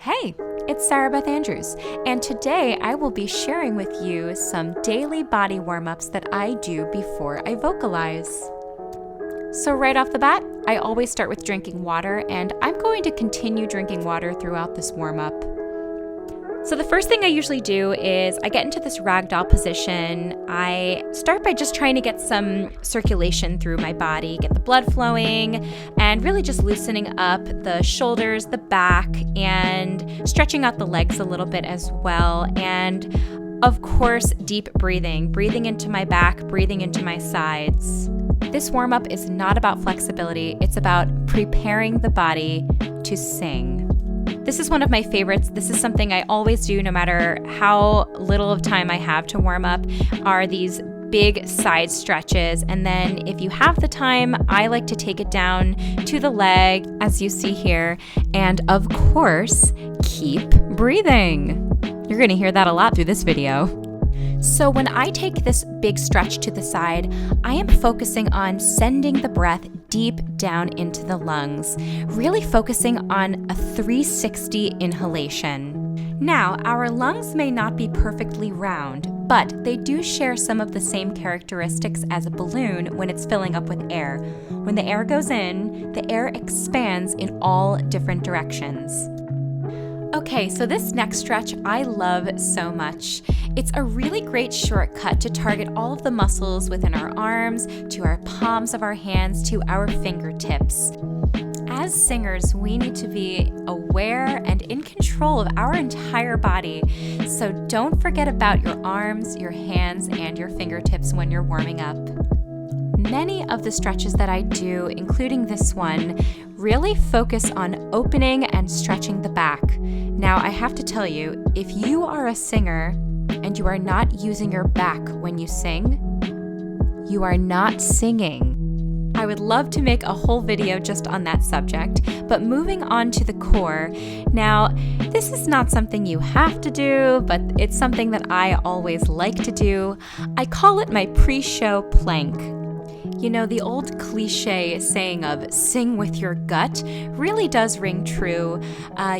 Hey, it's Sarah Beth Andrews, and today I will be sharing with you some daily body warm-ups that I do before I vocalize. So right off the bat, I always start with drinking water, and I'm going to continue drinking water throughout this warm-up. So the first thing I usually do is I get into this ragdoll position. I start by just trying to get some circulation through my body, get the blood flowing, and really just loosening up the shoulders, the back, and stretching out the legs a little bit as well. And of course, deep breathing into my back, breathing into my sides. This warm-up is not about flexibility. It's about preparing the body to sing. This is one of my favorites. This is something I always do no matter how little of time I have to warm up, are these big side stretches. And then if you have the time, I like to take it down to the leg, as you see here. And of course, keep breathing. You're going to hear that a lot through this video. So when I take this big stretch to the side, I am focusing on sending the breath deep down into the lungs, really focusing on a 360 inhalation. Now, our lungs may not be perfectly round, but they do share some of the same characteristics as a balloon when it's filling up with air. When the air goes in, the air expands in all different directions. Okay, so this next stretch I love so much. It's a really great shortcut to target all of the muscles within our arms, to our palms of our hands, to our fingertips. As singers, we need to be aware and in control of our entire body. So don't forget about your arms, your hands, and your fingertips when you're warming up. Many of the stretches that I do, including this one, really focus on opening and stretching the back. Now, I have to tell you, if you are a singer and you are not using your back when you sing, you are not singing. I would love to make a whole video just on that subject, but moving on to the core. Now, this is not something you have to do, but it's something that I always like to do. I call it my pre-show plank. You know, the old cliche saying of sing with your gut really does ring true.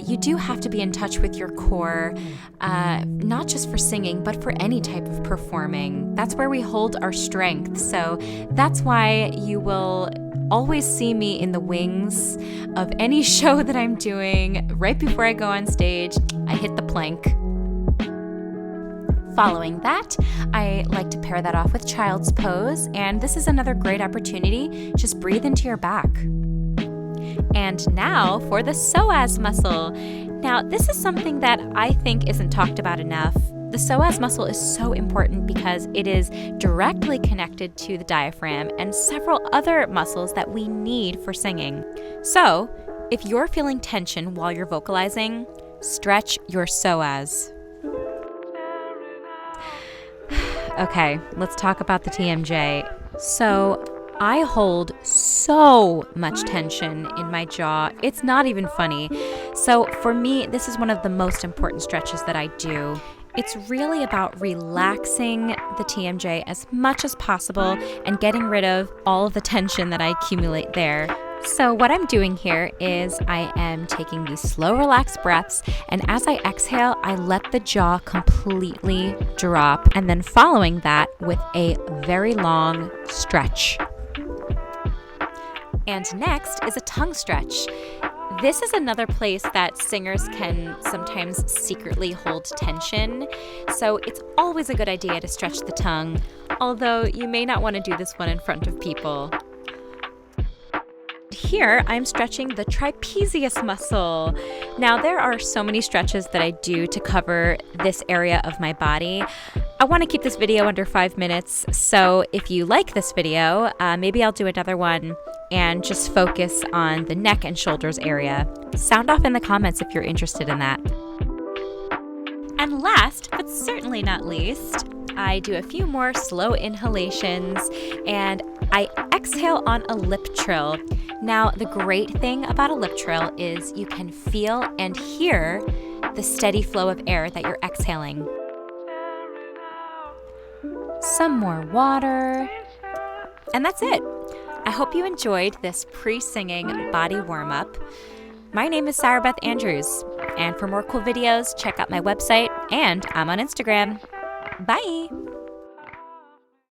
You do have to be in touch with your core, not just for singing, but for any type of performing. That's where we hold our strength. So that's why you will always see me in the wings of any show that I'm doing. Right before I go on stage, I hit the plank. Following that, I like to pair that off with child's pose, and this is another great opportunity. Just breathe into your back. And now for the psoas muscle. Now, this is something that I think isn't talked about enough. The psoas muscle is so important because it is directly connected to the diaphragm and several other muscles that we need for singing. So, if you're feeling tension while you're vocalizing, stretch your psoas. Okay, let's talk about the TMJ. So I hold so much tension in my jaw. It's not even funny. So for me, this is one of the most important stretches that I do. It's really about relaxing the TMJ as much as possible and getting rid of all of the tension that I accumulate there. So what I'm doing here is I am taking these slow, relaxed breaths, and as I exhale, I let the jaw completely drop, and then following that with a very long stretch. And next is a tongue stretch. This is another place that singers can sometimes secretly hold tension, so it's always a good idea to stretch the tongue, although you may not want to do this one in front of people. Here, I'm stretching the trapezius muscle. Now, there are so many stretches that I do to cover this area of my body. I want to keep this video under 5 minutes, so if you like this video, maybe I'll do another one and just focus on the neck and shoulders area. Sound off in the comments if you're interested in that. And last, but certainly not least, I do a few more slow inhalations and I exhale on a lip trill. Now, the great thing about a lip trill is you can feel and hear the steady flow of air that you're exhaling. Some more water, and that's it. I hope you enjoyed this pre-singing body warm-up. My name is Sarah Beth Andrews. And for more cool videos, check out my website, and I'm on Instagram. Bye!